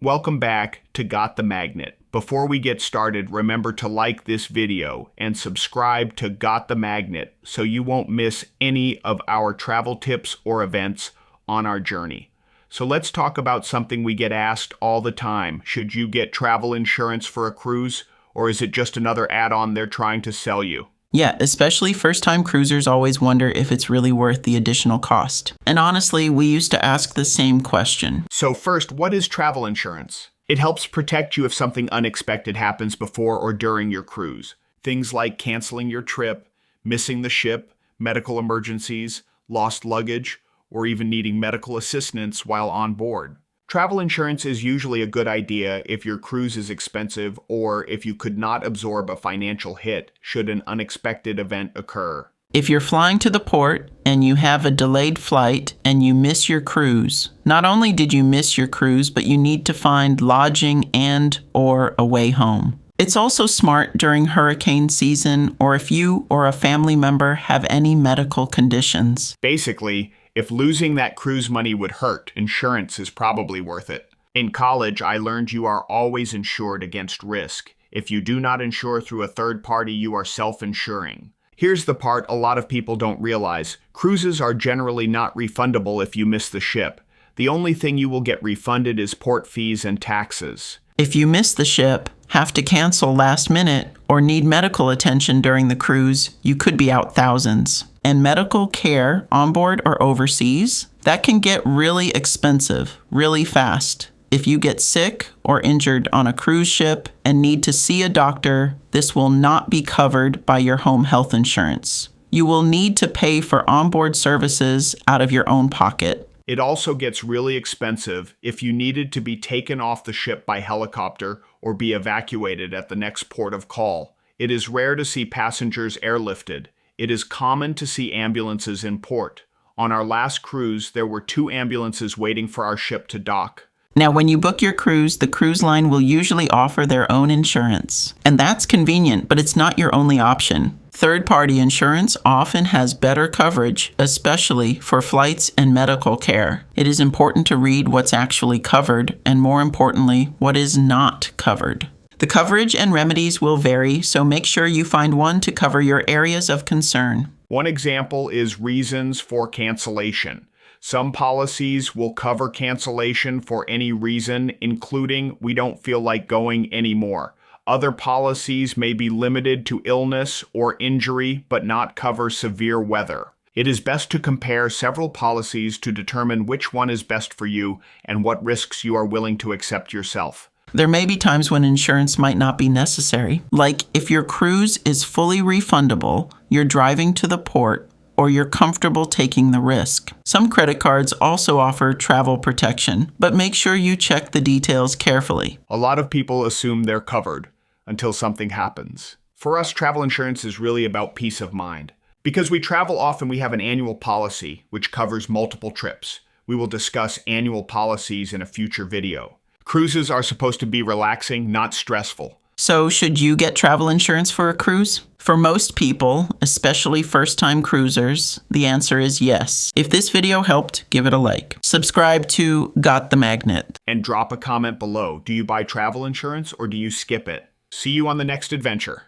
Welcome back to Got the Magnet. Before we get started, remember to like this video and subscribe to Got the Magnet so you won't miss any of our travel tips or events on our journey. So let's talk about something we get asked all the time. Should you get travel insurance for a cruise, or is it just another add-on they're trying to sell you? Yeah, especially first-time cruisers always wonder if it's really worth the additional cost. And honestly, we used to ask the same question. So first, what is travel insurance? It helps protect you if something unexpected happens before or during your cruise. Things like canceling your trip, missing the ship, medical emergencies, lost luggage, or even needing medical assistance while on board. Travel insurance is usually a good idea if your cruise is expensive or if you could not absorb a financial hit should an unexpected event occur. If you're flying to the port and you have a delayed flight and you miss your cruise, not only did you miss your cruise, but you need to find lodging and/or a way home. It's also smart during hurricane season or if you or a family member have any medical conditions. Basically, if losing that cruise money would hurt, insurance is probably worth it. In college, I learned you are always insured against risk. If you do not insure through a third party, you are self-insuring. Here's the part a lot of people don't realize. Cruises are generally not refundable if you miss the ship. The only thing you will get refunded is port fees and taxes. If you miss the ship, have to cancel last minute, or need medical attention during the cruise, you could be out thousands. And medical care on board or overseas, that can get really expensive really fast. If you get sick or injured on a cruise ship and need to see a doctor, this will not be covered by your home health insurance. You will need to pay for onboard services out of your own pocket. It also gets really expensive if you needed to be taken off the ship by helicopter or be evacuated at the next port of call. It is rare to see passengers airlifted. It is common to see ambulances in port. On our last cruise, there were 2 ambulances waiting for our ship to dock. Now, when you book your cruise, the cruise line will usually offer their own insurance. And that's convenient, but it's not your only option. Third-party insurance often has better coverage, especially for flights and medical care. It is important to read what's actually covered, and more importantly, what is not covered. The coverage and remedies will vary, so make sure you find one to cover your areas of concern. One example is reasons for cancellation. Some policies will cover cancellation for any reason, including we don't feel like going anymore. Other policies may be limited to illness or injury, but not cover severe weather. It is best to compare several policies to determine which one is best for you and what risks you are willing to accept yourself. There may be times when insurance might not be necessary, like if your cruise is fully refundable, you're driving to the port, or you're comfortable taking the risk. Some credit cards also offer travel protection, but make sure you check the details carefully. A lot of people assume they're covered until something happens. For us, travel insurance is really about peace of mind. Because we travel often, we have an annual policy which covers multiple trips. We will discuss annual policies in a future video. Cruises are supposed to be relaxing, not stressful. So, should you get travel insurance for a cruise? For most people, especially first-time cruisers, the answer is yes. If this video helped, give it a like. Subscribe to Got the Magnet. And drop a comment below. Do you buy travel insurance or do you skip it? See you on the next adventure.